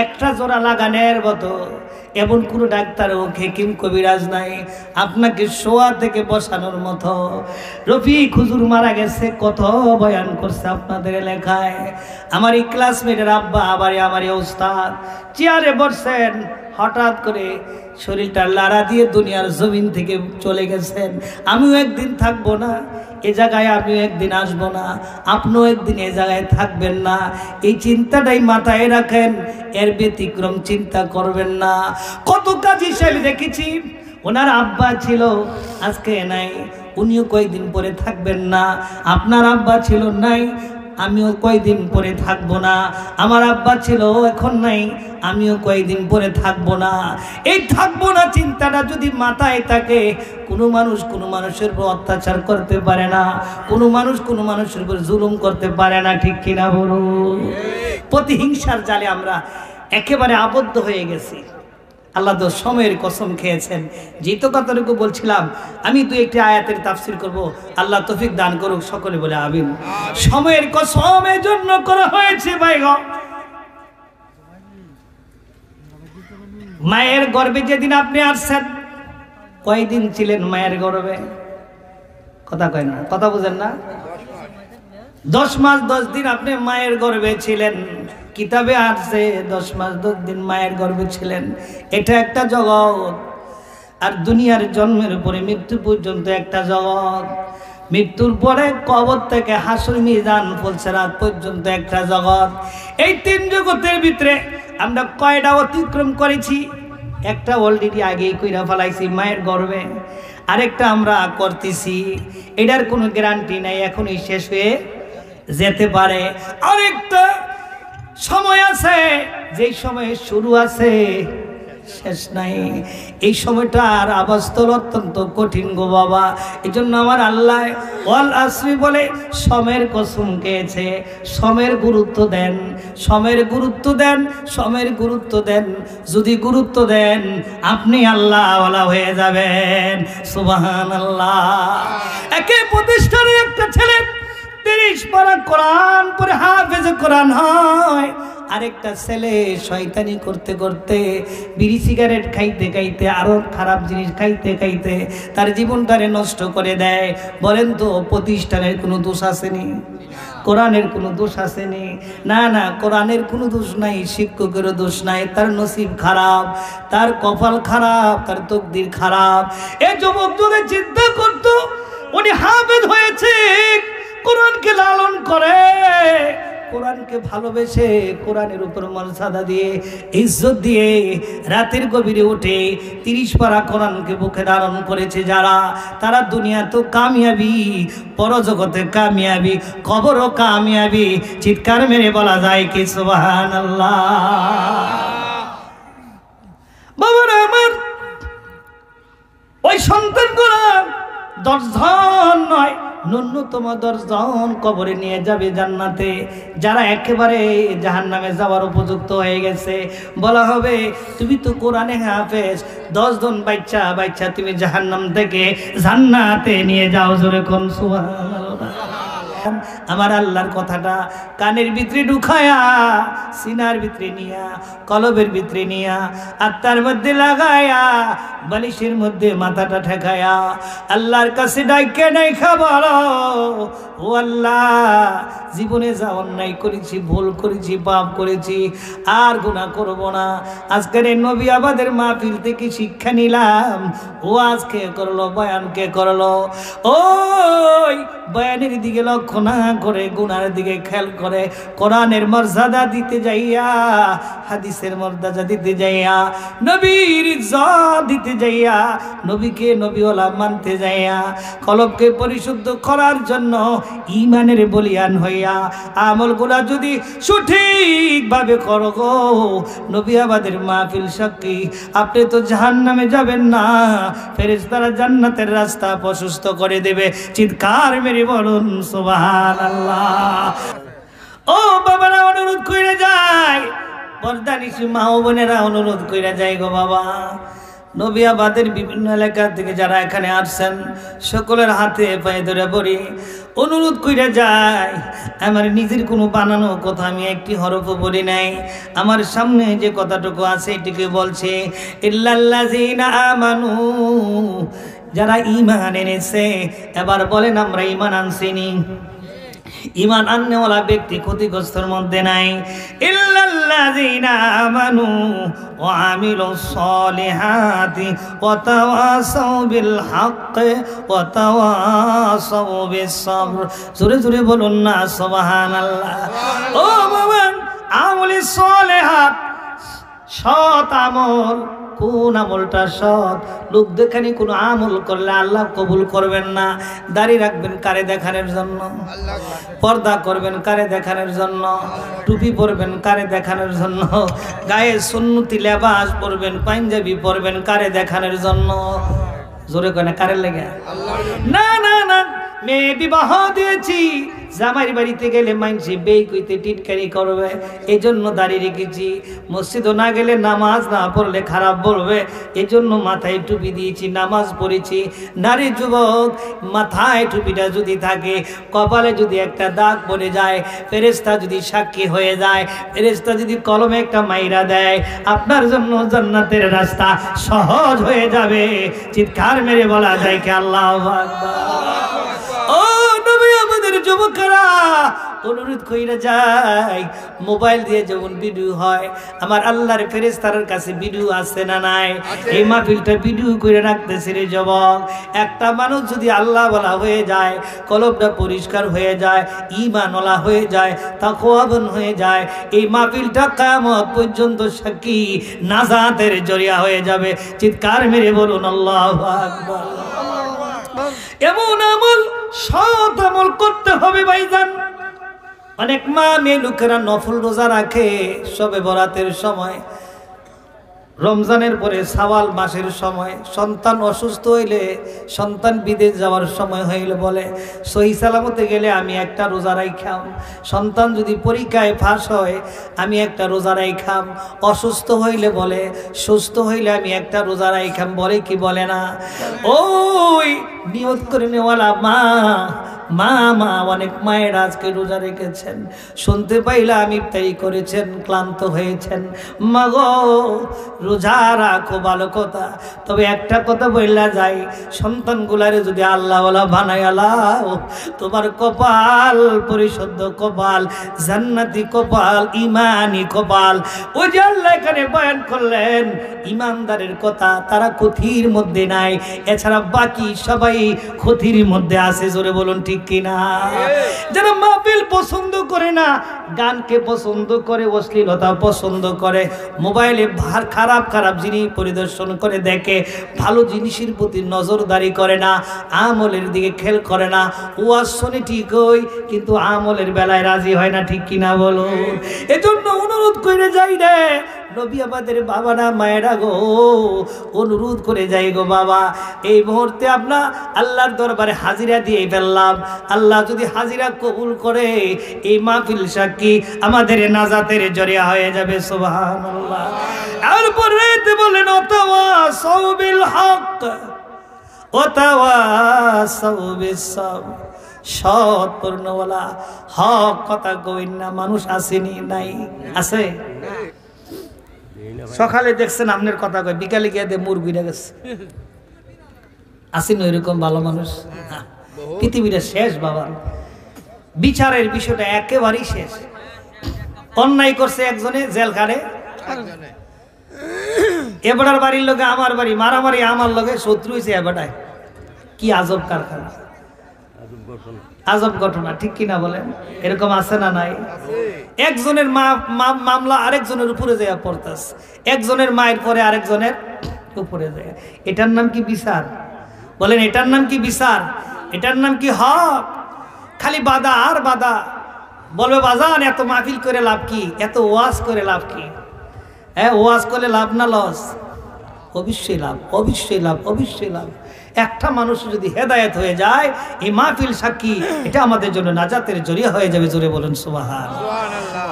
একটা জোড়া লাগানোর মতো, এমন কোনো ডাক্তার ও হেকিম কবিরাজ নাই আপনাকে শোয়া থেকে বসানোর মতো। রফিক হুজুর মারা গেছে, কত বয়ান করছে আপনাদের এলাকায়। আমার এই ক্লাসমেটের আব্বা, আমার ওস্তাদ চেয়ারে বসছেন, হঠাৎ করে শরীরটা লাড়া দিয়ে দুনিয়ার জমিন থেকে চলে গেছেন। আমিও একদিন থাকবো না এ জায়গায়, আমিও একদিন আসবো না, আপনিও একদিন এ জায়গায় থাকবেন না। এই চিন্তাটাই মাথায় রাখেন, এর ব্যতিক্রম চিন্তা করবেন না। কত কাজী সাহেব দেখেছি, ওনার আব্বা ছিল, আজকে নাই, উনিও কয়েকদিন পরে থাকবেন না। আপনার আব্বা ছিল, নাই, আমিও কয়দিন পরে থাকবো না, আমার আব্বা ছিল এখন নাই, আমিও কয়েকদিন পরে থাকবো না। এই থাকবো না চিন্তাটা যদি মাথায় থাকে, কোনো মানুষ কোনো মানুষের উপর অত্যাচার করতে পারে না, কোনো মানুষ কোনো মানুষের উপর জুলুম করতে পারে না, ঠিক কিনা বলুন? প্রতিহিংসার জালে আমরা একেবারে আবদ্ধ হয়ে গেছি। আল্লাহ তো সময়ের কসম খেয়েছেন। যেহেতু কথাটুকু বলছিলাম, আমি দু একটি আয়াতের তাফসির করব, আল্লাহ তৌফিক দান করুক, সকলে বলে আমিন। সময়ের কসমের জন্য করা হয়েছে ভাই গো। মায়ের গর্ভে যেদিন আপনি আসছেন, কয়দিন ছিলেন মায়ের গর্ভে? কথা কয় না, কথা বুঝেন না? 10 মাস 10 দিন আপনি মায়ের গর্ভে ছিলেন। কিতাবে আসছে 10 মাস 10 দিন মায়ের গর্ভে ছিলেন। এটা একটা জগৎ। আর দুনিয়ার জন্মের পরে মৃত্যু পর্যন্ত একটা জগৎ। মৃত্যুর পরে কবর থেকে হাসর মিজান ফুলসেরাত পর্যন্ত একটা জগৎ। এই 3 জগতের ভিতরে আমরা কয়টা অতিক্রম করেছি? একটা অলরেডি আগেই কইরা ফেলাইছি মায়ের গর্ভে, আরেকটা আমরা করতেছি, এটার কোনো গ্যারান্টি নাই এখনই শেষ হয়ে যেতে পারে। আরেকটা সময় আছে, যেই সময়ে শুরু আছে শেষ নাই। এই সময়টা আর আবাস্তর অত্যন্ত কঠিন গো বাবা। এই জন্য আমার আল্লাহ ওয়াল আসরি বলে সময়ের কসম খেয়েছে। সময়ের গুরুত্ব দেন, সময়ের গুরুত্ব দেন, সময়ের গুরুত্ব দেন। যদি গুরুত্ব দেন আপনি আল্লাহ ওয়ালা হয়ে যাবেন। সুবহানাল্লাহ। একে প্রতিষ্ঠানের একটা ছেলে 30 পারা কোরআন পড়ে হাফেজ কোরআন হয়, আরেকটা ছেলে শয়তানি করতে করতে বিড়ি সিগারেট খাইতে খাইতে আরো খারাপ জিনিস খাইতে খাইতে তার জীবনটারে নষ্ট করে দেয়। বলেন তো প্রতিষ্ঠানের কোনো দোষ আসেনি? কোরআনের কোনো দোষ আসেনি? না না, কোরআনের কোনো দোষ নাই, শিক্ষকেরও দোষ নাই। তার নসিব খারাপ, তার কপাল খারাপ, তার তকদির খারাপ। এই যুবক যদি চিন্তা করতো উনি হাফেজ হয়েছে, কোরআনকে লালন করে, কোরআনকে ভালোবেসে, কোরআনের উপর মর্যাদা দিয়ে ইজ্জত দিয়ে রাতের গভীরে উঠে 30 পারা কোরআনকে বুকে ধারণ করেছে যারা, তারা দুনিয়া তো কামিয়াবি, পরজগতে কামিয়াবি, কবরও কামিয়াবি। চিৎকার মেরে বলা যায় কি সুবহানাল্লাহ। বাবারা আমার, ওই সন্তানগুলো 10 জন নয়, ন্যূনতম 10 জন কবরে নিয়ে যাবে জান্নাতে। যারা একেবারে জাহান্নামে যাওয়ার উপযুক্ত হয়ে গেছে, বলা হবে তুমি তো কোরআনে হাফেজ, 10 জন বাচ্চা বাচ্চা তুমি জাহান্নাম থেকে জান্নাতে নিয়ে যাও। জোরে কোন সুবহানাল্লাহ। আমার আল্লাহর কথাটা কানের ভিতরে ঢুকায়া, সিনার ভিতরে নিয়া, কলবের ভিতরে নিয়া, আত্মার মধ্যে লাগায়া, বালিশের মধ্যে মাথাটা ঠেকায়া আল্লাহর কাছে ডাইকে ডাইকা বলো, ও আল্লাহ, জীবনে যা অন্যায় করেছি, ভুল করেছি, পাপ করেছি, আর গুনাহ করব না। আজকের এই নবী আবাদের মাহফিল থেকে শিক্ষা নিলাম। ও আজকে করলো, বয়ানকে করলো, ওই বয়ানের দিকে লক্ষ্য না করে গুনার দিকে খেয়াল করে, কোরআনের মর্যাদা দিতে যাইয়া, হাদিসের মর্যাদা দিতে যাইয়া, নবীর ইজ্জত দিতে যাইয়া, নবীকে নবীওয়ালা মানতে যাইয়া, কলবকে পরিশুদ্ধ করার জন্য ঈমানের বলিয়ান হইয়া আমলগুলা যদি সঠিকভাবে করো গো, নবী আমাদের মাহফিল সাক্ষী, আপনি তো জাহান্নামে যাবেন না, ফেরেশতারা জান্নাতের রাস্তা প্রশস্ত করে দেবে। চিৎকার মেরে বলুন সুবহানাল্লাহ। ও বাবারা, অনুরোধ কইরা যায়, পর্দানিশী মা ও বোনেরা অনুরোধ কইরা যায় গো বাবা, নবিয়াবাদের বিভিন্ন এলাকা থেকে যারা এখানে আসছেন সকলের হাতে পায়ে ধরে পড়ি অনুরোধ কইরা যায়। আমার নিজের কোনো বানানো কথা আমি একটি হরফও বলি নাই, আমার সামনে যে কথাটুকু আছে এটিকে বলছে, ইল্লাল্লাযিনা আমানু, যারা ঈমান এনেছে। এবার বলেন আমরা ঈমান আনছিনি? ঈমান আননেওয়ালা ব্যক্তি ক্ষতিগ্রস্তের মধ্যে নাই। ইল্লাল্লাযিনা আমানু ওয়া আমিলুস সলিহাতি ওয়া তাওয়াসাউ বিল হক ওয়া তাওয়াসাউ বিস সবর। জোরে জোরে বলুন না সুবহানাল্লাহ। ও বাবা, আমলে সলিহাত, সৎ আমল, কোন আমলটা সৎ। লোক দেখানি কোনো আমল করলে আল্লাহ কবুল করবেন না। দাড়ি রাখবেন কারে দেখানোর জন্য, পর্দা করবেন কারে দেখানোর জন্য, টুপি পরবেন কারে দেখানোর জন্য, গায়ে সুন্নতি লেবাস পরবেন, পাঞ্জাবি পরবেন কারে দেখানোর জন্য? জোরে কয় না কারে লেগে? না না না, মেয়ে বিবাহ দিয়েছি, জামাই বাড়িতে গেলে মাইনছে বেই কইতে টিটকারি করবে, এই জন্য দাড়ি রেখেছি। মসজিদও না গেলে নামাজ না পড়লে খারাপ বলবে, এই জন্য মাথায় টুপি দিয়েছি, নামাজ পড়েছি। নারী যুবক, মাথায় টুপিটা যদি থাকে, কপালে যদি একটা দাগ পড়ে যায়, ফেরেশতা যদি সাক্ষী হয়ে যায়, ফেরেশতা যদি কলমে একটা মাইরা দেয়, আপনার জন্য জান্নাতের রাস্তা সহজ হয়ে যাবে। চিৎকার মেরে বলা যায় কি আল্লাহু আকবার। ও নবী, আমাদের যুবকেরা অনুরোধ কইরা যায়, মোবাইল দিয়ে যেমন ভিডিও হয়, আমার আল্লাহর ফেরেশতার কাছে ভিডিও আছে না নাই? এই মাহফিলটা ভিডিও করে রাখতেছে রে যুবক। একটা মানুষ যদি আল্লাহ বলা হয়ে যায়, কলবটা পরিষ্কার হয়ে যায়, ঈমানওয়ালা হয়ে যায়, তাকওয়াবান হয়ে যায়, এই মাহফিলটা কিয়ামত পর্যন্ত সাক্ষী নাজাতের জরিয়া হয়ে যাবে। চিৎকার মেরে বলুন আল্লাহু আকবার। এমন আমল, সৎ আমল করতে হবে ভাইজান। অনেক মা মেয়ে লোকেরা নফল রোজা রাখে শবে বরাতের সময়, রমজানের পরে শাওয়াল মাসের সময়, সন্তান অসুস্থ হইলে, সন্তান বিদেশ যাওয়ার সময় হইলে বলে সহি সালামতে গেলে আমি একটা রোজা রাখাম, সন্তান যদি পরীক্ষায় ফাঁস হয় আমি একটা রোজা রাখাম, অসুস্থ হইলে বলে সুস্থ হইলে আমি একটা রোজা রাখাম, বলে কি বলে না? ওই নিয়ত করে নেওয়ালা মা মা মা অনেক মায়ের আজকে রোজা রেখেছেন, শুনতে পাইলাম ইফতারি করেছেন, ক্লান্ত হয়েছেন। মা গো, রোজা রাখো ভালো কথা, তবে একটা কথা বললা যায়, সন্তানগুলারে যদি আল্লাহওয়ালা বানায়ালাও, তোমার কপাল পরিশুদ্ধ কপাল, জান্নাতি কপাল, ইমানি কপাল। ওই যে আল্লাহ এখানে বয়ান করলেন ইমানদারের কথা, তারা ক্ষতির মধ্যে নাই, এছাড়া বাকি সবাই ক্ষতির মধ্যে আছে। জোরে বলুন ঠিক কিনা? যারা মাহফিল পছন্দ করে না, গানকে পছন্দ করে, অশ্লীলতা পছন্দ করে, মোবাইলে খারাপ খারাপ জিনিস পরিদর্শন করে দেখে, ভালো জিনিসের প্রতি নজরদারি করে না, আমলের দিকে খেয়াল করে না, ওয়াজ শুনে ঠিকই কিন্তু আমলের বেলায় রাজি হয় না। ঠিক কিনা বলুন? এজন্য অনুরোধ করে যাই রে নবী, আমাদের বাবারা মায়েরা গো, অনুরোধ করে যাই গো বাবা, এই মুহূর্তে আমরা আল্লাহর দরবারে হাজিরা দিয়ে ফেললাম। আল্লাহ যদি হাজিরা কবুল করে, এই মাহফিল সাক্ষী আমাদের নাজাতের জরিয়া হয়ে যাবে। সুবহানাল্লাহ। এরপরে বলেন ওয়াতাওয়াসাউ বিল হক ওয়াতাওয়াসাউ বিস সাবর, সৎ পূর্ণওয়ালা হক কথা কইন না মানুষ আসেনি? নাই, আছে। সকালে দেখছেন আপনার কথা কয়, বিকালে গিয়ে দে মুরগিটা গেছে। আসেন ওইরকম ভালো মানুষ? পৃথিবীটা শেষ বাবা, বিচারের বিষয়টা একেবারেই শেষ। অন্যায় করছে একজনে, জেলখানে, এবারের বাড়ির লোকে আমার বাড়ি, মারামারি আমার লোকে, শত্রু হয়েছে এবারটায়। কি আজব কারখানা, আজব ঘটনা। ঠিক কিনা বলেন? এরকম আছে না নাই? একজনের মামলা আরেকজনের উপরে যায় পড়তাছে, একজনের মায়ের পরে আরেকজনের উপরে যায়। এটার নাম কি বিচার? বলেন, এটার নাম কি বিচার? এটার নাম কি হক? খালি বাধা আর বাধা। বলবে বাজান এত মাহফিল করে লাভ কি, এত ওয়াজ করে লাভ কি? হ্যাঁ, ওয়াজ করে লাভ না লস? অবশ্যই লাভ, অবশ্যই লাভ, অবশ্যই লাভ। একটা মানুষ যদি হেদায়েত হয়ে যায়, এই মাহফিল সাক্ষী, এটা আমাদের জন্য নাজাতের জরিয়া হয়ে যাবে। জোরে বলুন সুবহানাল্লাহ।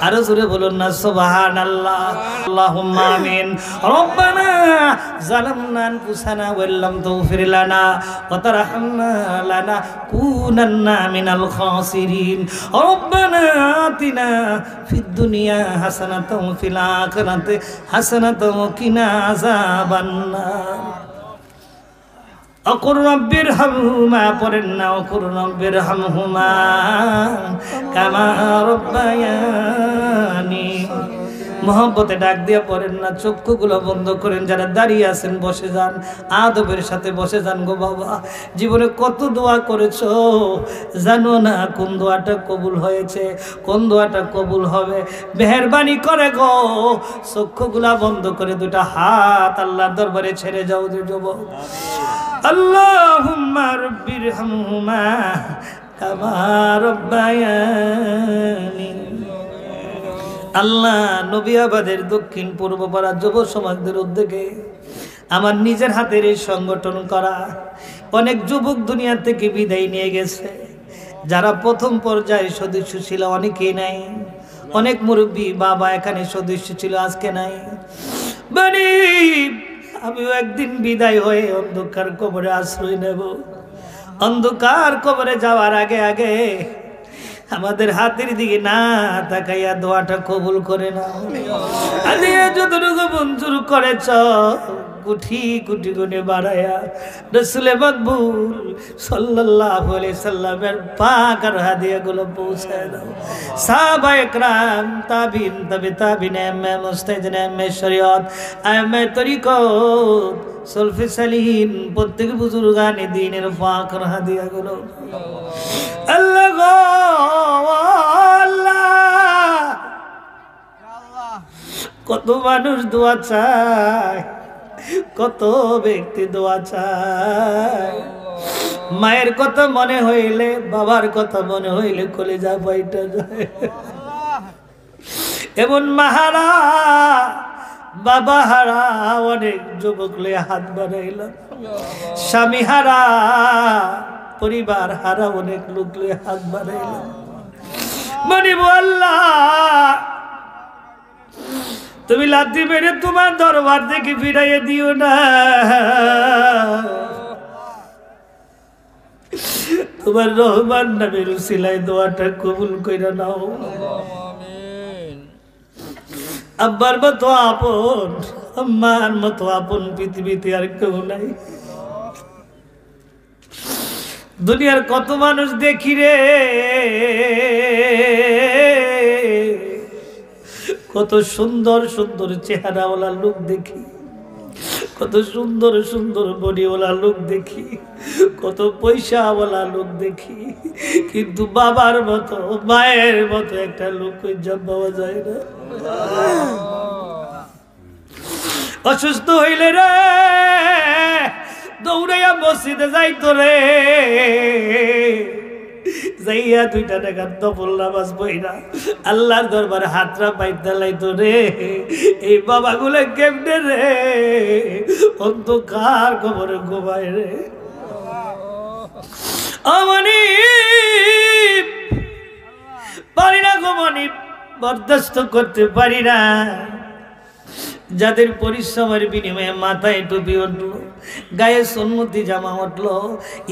আরো জোরে বলুন না সুবহানাল্লাহ। আল্লাহুম্মা আমিন। রব্বানা যালামনা আনফুসানা ওয়া লাম তাগফির লানা ওয়া তারহামনা লানাকুনান্না মিনাল খাসিরিন। রব্বানা আতিনা ফিদ দুনিয়া হাসানাতাও ওয়া ফিল আখিরাতি হাসানাতাও ওয়া কিনা আযাবান নার। অকুর রব্বির হামহুমা, পড়েন না, অকুর রব্বির হামহুমা কামা রব্বায়ানি মোহব্বতে ডাক দিয়ে পড়েন না, চক্ষুগুলো বন্ধ করেন। যারা দাঁড়িয়ে আছেন বসে যান, আদবের সাথে বসে যান। গো বাবা, জীবনে কত দোয়া করেছো জানো না কোন দোয়াটা কবুল হয়েছে, কোন দোয়াটা কবুল হবে। মেহেরবানি করে গো চক্ষুগুলা বন্ধ করে দুটা হাত আল্লাহর দরবারে ছেড়ে যাও যে যুবক। আল্লাহুম্মা রাব্বিরহামহুমা কামা রাব্বায়ানি। আল্লাহ, নবিয়াবাদের দক্ষিণ পূর্ব পাড়া যুব সমাজদের উদ্যোগে আমার নিজের হাতের এই সংগঠন করা অনেক যুবক দুনিয়া থেকে বিদায় নিয়ে গেছে। যারা প্রথম পর্যায়ে সদস্য ছিল অনেকেই নাই। অনেক মুরব্বী বাবা এখানে সদস্য ছিল, আজকে নাই। মানে আমিও একদিন বিদায় হয়ে অন্ধকার কবরে আশ্রয় নেব। অন্ধকার কবরে যাওয়ার আগে আগে আমাদের হাতের দিকে না তাকাইয়া দোয়াটা কবুল করে না। আরে যতটুকু মঞ্জুর করেছ কুঠি কুটি গুনে বাড়ায়া রসুলে মকবুল সাল্লাল্লাহু আলাইহি সাল্লামের পাক আর হাদিয়াগুলো পৌঁছায় দাও। সাহাবায়ে کرام, তাবিন, তবে তাবিন, আইম্মে মুজতাহিদিন, আইম্মে শরীয়ত, আইম্মে তরিকত, সলফে সালিহিন, প্রত্যেক বুজুর্গানে দ্বীনের পাক আর হাদিয়াগুলো আল্লাহ গো আল্লাহ। কত মানুষ দোয়া চায়, কত ব্যক্তি দোয়া চায়। মায়ের কথা মনে হইলে, বাবার কথা মনে হইলে কলিজা বইটা যায়। এমন মাহারা বাবা হারা অনেক যুবক লে হাত বাড়াইল। স্বামী হারা, পরিবার হারা অনেক লোক লে হাত বাড়াইল। মনিব আল্লাহ, তুমি লাথি মেরে তোমার দরবার থেকে ফিরাইয়ে দিও না। তোমার রহমান নামের উসিলায় দোয়াটা কবুল কইরা নাও। আব্বার মতো আপন, আম্মার মতো আপন পৃথিবীতে আর কেউ নাই। দুনিয়ার কত মানুষ দেখি রে, কত সুন্দর সুন্দর চেহারাওয়ালা লোক দেখি, কত সুন্দর সুন্দর বডিওয়ালা লোক দেখি, কত পয়সাওয়ালা লোক দেখি, কিন্তু বাবার মতো মায়ের মতো একটা লোক পাওয়া যায় না। অসুস্থ হইলে রে দৌড়াইয়া মসজিদে যাইতো রে, যাইয়া 2 টাকার নফল নামাজ পড়া আল্লাহর দরবারে হাতরা পাইতে লাইতো রে। এই বাবাগুলো কেমনে রে অন্ধকার কবরে ঘুমায় রে। অমনি পারি না গো মনি, বরদাস্ত করতে পারি না। যাদের পরিশ্রমের বিনিময়ে মাথায় টুপি উঠলো, গায়ে সুন্নতি জামা উঠলো,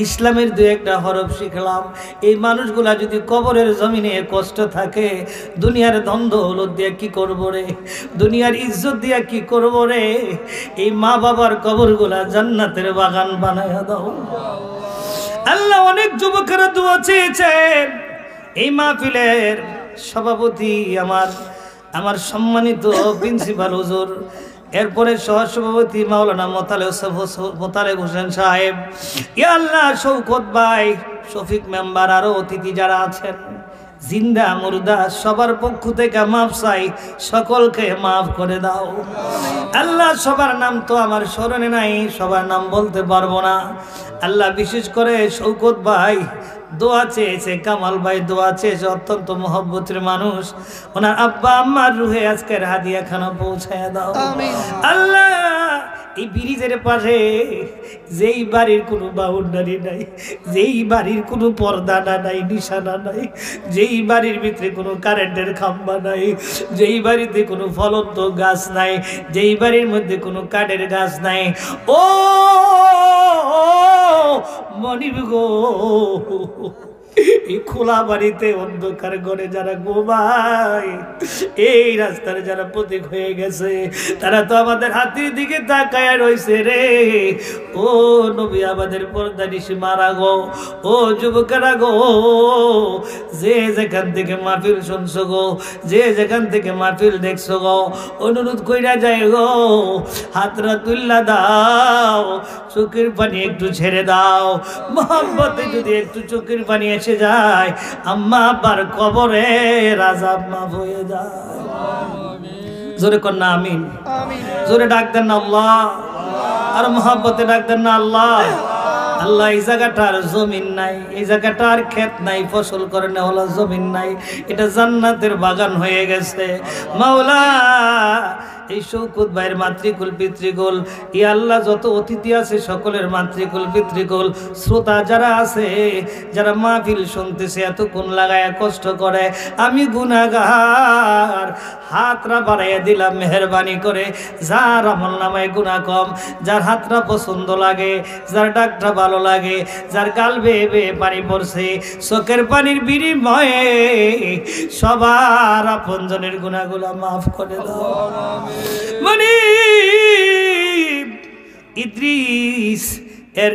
ইসলামের 2-1টা হরফ শিখলাম, এই মানুষগুলা যদি কবরের জমিনে কষ্ট থাকে, দুনিয়ার ধন দৌলত দিয়া কি করবো রে, দুনিয়ার ইজ্জত দিয়া কি করবো রে। এই মা বাবার কবরগুলা জান্নাতের বাগান বানায়া দাও আল্লাহ। অনেক যুবকেরা দোয়া চেয়েছেন। এই মাহফিলের সভাপতি আমার সম্মানিত প্রিন্সিপাল হুজুর, এরপরে সহসভাপতি মাওলানা মোতালেব হোসেন সাহেব, ইয়া আল্লাহ, শৌকত ভাই, শফিক মেম্বার, আরো অতিথি যারা আছেন, জিন্দা মুর্দা, সবার পক্ষ থেকে মাফ চাই, সকলকে মাফ করে দাও আল্লাহ। সবার নাম তো আমার স্মরণে নাই, সবার নাম বলতে পারবো না আল্লাহ। বিশেষ করে শৌকত ভাই দোয়া চেয়েছে, কামাল ভাই দোয়া চেয়েছে, অত্যন্ত মহব্বতের মানুষ। ওনার আব্বা আম্মার রুহে আজকের হাদিয়া খানা পৌঁছায় দাও আল্লাহ। এই ব্রিজের পাশে যেই বাড়ির কোনো বাউন্ডারি নাই, যেই বাড়ির কোনো পর্দা নাই, নিশানা নাই, যেই বাড়ির ভিতরে কোনো কারেন্টের খাম্বা নাই, যেই বাড়িতে কোনো ফলন্ত গাছ নাই, যেই বাড়ির মধ্যে কোনো কাঠের গাছ নাই, ও মনিব গো, এই খোলা বাড়িতে অন্ধকার ঘরে যারা ঘুমায়, এই রাস্তার যারা প্রতীক হয়ে গেছে, তারা তো আমাদের হাতির দিকে তাকায় রয়েছে রে। ও নবী, আমাদের পর্দা নিশি মারা গো, ও যুবকেরা গো, যে যেখান থেকে মাহফিল শুনছো গো, যে যেখান থেকে মাহফিল দেখছো গো, অনুরোধ কইরা যায় গো, হাতরা তুল্লা দাও, চোখের পানি একটু ছেড়ে দাও। মোহাম্মতে যদি একটু চোখের পানি এসে যায়, আম্মা আব্বার কবরে রাজা মাফ হয়ে যায়। জোরে কন্যা আমিন, জোরে ডাক দেন না আল্লাহ, আর মোহাম্মতে ডাক দেন না আল্লাহ। আল্লাহ, এই জায়গাটার জমিন নাই, এই জায়গাটার ক্ষেত নাই, ফসল করে না হলো জমিন নাই, এটা জান্নাতের বাগান হয়ে গেছে। মাওলা, এই শৌকত ভাইয়ের মাতৃকুল পিতৃকুল, ই আল্লাহ যত অতিথি আছে সকলের মাতৃকুল পিতৃকুল, শ্রোতা যারা আছে, যারা মাহফিল শুনতেছে এতক্ষণ লাগায় কষ্ট করে, আমি গুনাহগার, হাতরা বাড়াইয়া দিলাম মেহেরবানি করে। যার আমল নামায় গুনাহ কম, যার হাতরা পছন্দ লাগে, যার ডাকটা ভালো লাগে, যার গাল বেয়ে বেয়ে পানি পড়ছে, চোখের পানির বিনিময়ে সবার আপনজনের গুনাহগুলা মাফ করে দাও। মানে ইদ্রিস এর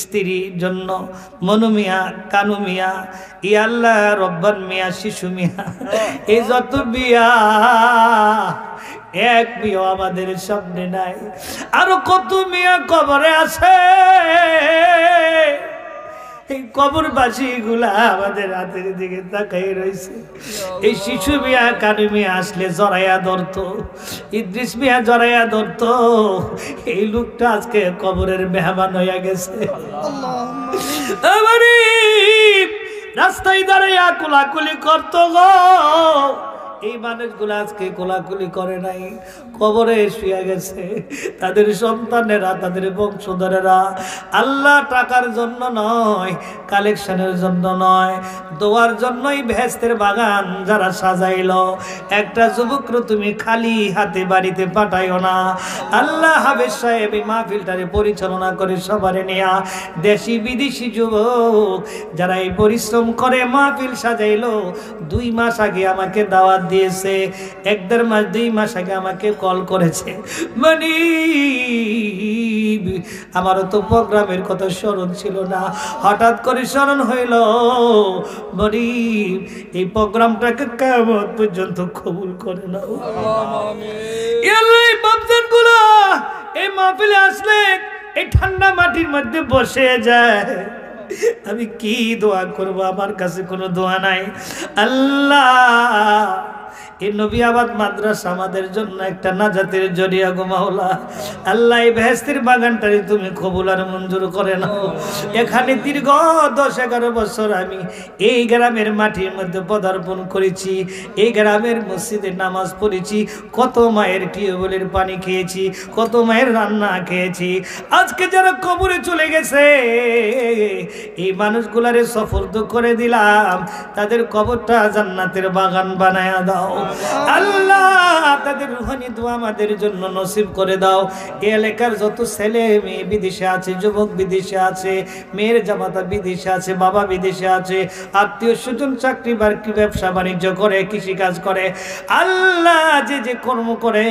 স্ত্রীর জন্য মনু মিয়া, কানু মিয়া, ই আল্লাহ রব্বান মিয়া, শিশু মিয়া, এই যত বিয়া, এক বিয়া আমাদের সামনে নাই, আরো কত মিয়া কবরে আছে। এই কবরবাসী গুলা আমাদের হাতের দিকে তাকাই রয়েছে। এই শিশু মিয়া, কানু মিয়া আসলে জড়াইয়া ধরতো, ইদ্রিস মিয়া জড়াইয়া ধরতো, এই লোকটা আজকে কবরের মেহমান হইয়া গেছে। রাস্তায় দাঁড়াইয়া কোলাকুলি করতো গো, এই মানুষগুলো আজকে কোলাকুলি করে নাই, কবরে শুয়ে গেছে। তাদের সন্তানেরা, তাদের বংশধরেরা আল্লাহ টাকার জন্য নয়, কালেকশনের জন্য নয়, দোয়ার জন্যই বেহেশতের বাগান যারা সাজাইলো, একটা যুবকর তুমি খালি হাতে বাড়িতে পাঠাইও না। আল্লাহ হাফেজ সাহেব এই মাহফিলটারে পরিচালনা করে সবারে নিয়া, দেশি বিদেশি যুবক যারা এই পরিশ্রম করে মাহফিল সাজাইলো, 2 মাস আগে আমাকে দাওয়াত দিয়েছে, 1-1.5 মাস 2 মাস আগে আমাকে কল করেছে। মানে আমারও তো প্রোগ্রামের কথা স্মরণ ছিল না, হঠাৎ করে স্মরণ হইল। মানে এই প্রোগ্রামটাকে কিয়ামত পর্যন্ত কবুল করে নাও। এই বাপজানগুলো এই মাহফিলে আসলে এই ঠান্ডা মাটির মধ্যে বসে যায়, আমি কি দোয়া করব? আমার কাছে কোনো দোয়া নাই। আল্লাহ, এই নবিয়াবাদ মাদ্রাসা আমাদের জন্য একটা নাজাতের জরিয়া গো মাওলা। আল্লাহ, এই বেহেশতের বাগানটারে তুমি কবুল আর মঞ্জুর করে নাও। এখানে দীর্ঘ 10-11 বছর আমি এই গ্রামের মাটির মধ্যে পদার্পণ করেছি, এই গ্রামের মসজিদে নামাজ পড়েছি, কত মায়ের টিউবওয়েলের পানি খেয়েছি, কত মায়ের রান্না খেয়েছি। আজকে যারা কবরে চলে গেছে, এই মানুষগুলারে সফরদ করে দিলাম, তাদের কবরটা জান্নাতের বাগান বানায়া দাও। আল্লাহ, তাদের রুহানি দোয়া আমাদের জন্য নসিব করে দাও। এই এলাকার যত ছেলে মেয়ে বিদেশে আছে, যুবক বিদেশে আছে, মেয়ের জামাতা বিদেশে আছে, বাবা বিদেশে আছে, আত্মীয় স্বজন চাকরি বাকরি ব্যবসা বাণিজ্য করে, কৃষি কাজ করে, আল্লাহ যে যে কর্ম করে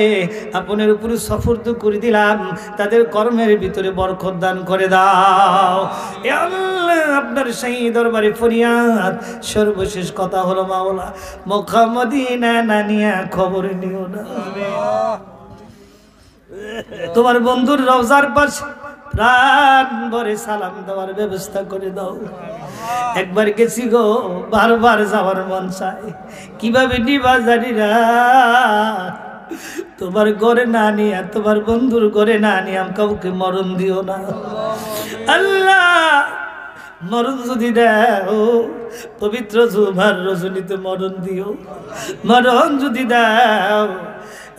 আপনার উপরে সফরদ করে দিলাম, তাদের কর্মের ভিতরে বরকত দান করে দাও। এ আল্লাহ, আপনার সেই দরবারে ফরিয়াদ। সর্বশেষ কথা হলো মাওলা, মক্কা মদিনা না নিয়া খবর নিও না। তোমার বন্ধুর রওজার পাশে প্রাণ ভরে সালাম দেওয়ার ব্যবস্থা করে দাও। একবার গেছি গো, বারবার যাওয়ার মন চায়, কিভাবে নিবা জানি না। তোমার ঘরে না নিয়া, তোমার বন্ধুর ঘরে না নিয়ে কাউকে মরণ দিও না। আল্লাহ, মরণ যদি দাও, পবিত্র জুমার রজনীতে মরণ দিও। মরণ যদি দাও,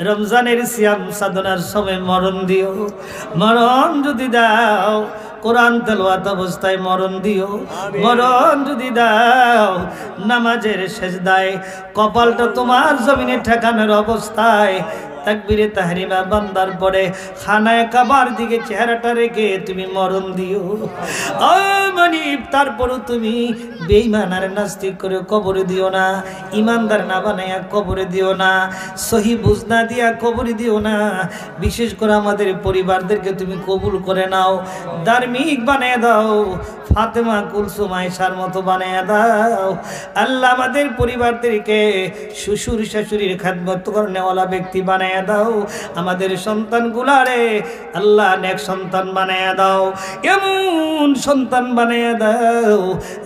রমজানের সিয়াম সাধনার সময় মরণ দিও। মরণ যদি দাও, কোরআন তেলাওয়াত অবস্থায় মরণ দিও। মরণ যদি দাও, নামাজের সেজদায়, কপালটা তোমার জমিনে ঠেকানোর অবস্থায়, তাকবীরে তাহরিমা বান্দার পরে খানায় কাবার দিকে চেহারাটা রেখে তুমি মরণ দিও। মানিব তারপরও তুমি বেঈমান আর নাস্তিক করে কবরে দিও না, ইমানদার না বানায়া কবরে দিও না, সহি বুঝ না দিয়া কবরে দিও না। বিশেষ করে আমাদের পরিবারদেরকে তুমি কবুল করে নাও, ধার্মিক বানিয়ে দাও, ফাতেমা কুলসুম আয়েশার মতো বানিয়ে দাও। আল্লাহ আমাদের পরিবারদেরকে শ্বশুর শাশুড়ির খেদমত করনেওয়ালা ব্যক্তি বানিয়ে দাও। আমাদের সন্তানগুলারে আল্লাহ নেক সন্তান বানিয়ে দাও, এমন সন্তান বানিয়ে দাও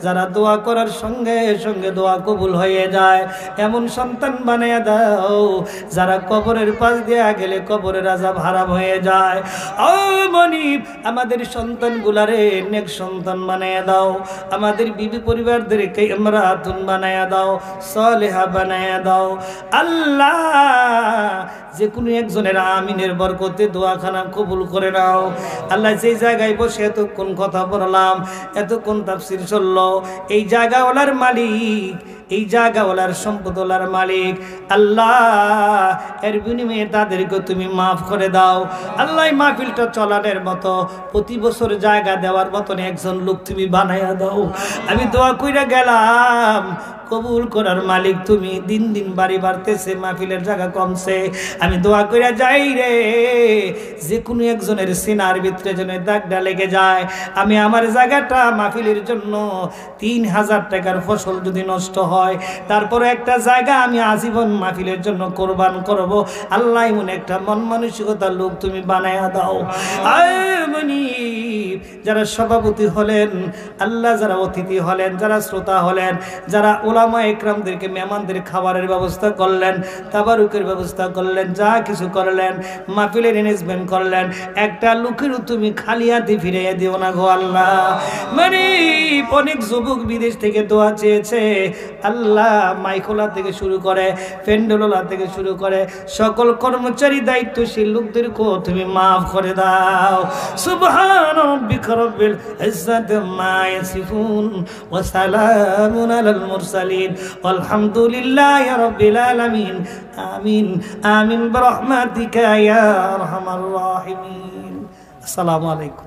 যারা দোয়া করার সঙ্গে সঙ্গে দোয়া কবুল হয়ে যায়, এমন সন্তান বানিয়ে দাও যারা কবরের পাশ দিয়ে গেলে কবরের আযাব হারাম হয়ে যায়। ও মনিব আমাদের সন্তানগুলারে নেক সন্তান বানিয়ে দাও, আমাদের বিবি পরিবারদেরকে ইমরাতুন বানিয়ে দাও, সালেহা বানিয়ে দাও। আল্লাহ যে কোনো একজনের আমিনের বরকতে দোয়াখানা কবুল করে নাও। আল্লাহ যেই জায়গায় বসে এতক্ষণ কথা বললাম, এতক্ষণ তাফসীর চললো, এই জায়গাওয়ালার মালিক, এই জায়গাওয়ালার সম্পদওয়ালার মালিক আল্লাহ, এর বিনিময়ে তাদেরকে তুমি মাফ করে দাও। আল্লাহ মাহফিলটা চলানোর মতো প্রতি বছর জায়গা দেওয়ার মতন একজন লোক তুমি বানাইয়া দাও। আমি দোয়া কইরা গেলাম, কবুল করার মালিক তুমি। দিন দিন বাড়ি বাড়তেছে, মাহফিলের জায়গা কমছে, আমি দোয়া কইরা যাই রে, যে কোনো একজনের সিনার ভিতরে যেন দাগটা লেগে যায়। আমি আমার জায়গাটা মাহফিলের জন্য 3000 টাকার ফসল যদি নষ্ট হয়, তারপরে একটা জায়গা আমি আজীবন মাহফিলের জন্য কোরবান করব। আল্লাহ এমন একটা মন মানসিকতার লোক তুমি বানায়া দাও। যারা সভাপতি হলেন আল্লাহ, যারা অতিথি হলেন, যারা শ্রোতা হলেন, যারা ওলামা একরামদেরকে মেহমানদের খাবারের ব্যবস্থা করলেন, তাবারুকের ব্যবস্থা করলেন, যা কিছু করলেন, মাহফিলের অ্যারেঞ্জমেন্ট করলেন, একটা লোকেরও তুমি খালি হাতে ফিরিয়ে দিও না গো আল্লাহ। মানে অনেক যুবক বিদেশ থেকে দোয়া চেয়েছে আল্লাহ, মাইকোলা থেকে শুরু করে পেন্ডেলোলা থেকে শুরু করে সকল কর্মচারী দায়িত্বশীল লোকদেরকেও তুমি মাফ করে দাও। সুবহান রাব্বিকা রব্বিল ইজ্জাতি আম্মা ইয়াসিফুন ওয়া সালামুন আলাল মুরসালিন ওয়ালহামদুলিল্লাহি রাব্বিল আলামিন। আমিন আমিন বিরহমাতিকা ইয়া আরহামার রাহিমিন। আসসালামু আলাইকুম।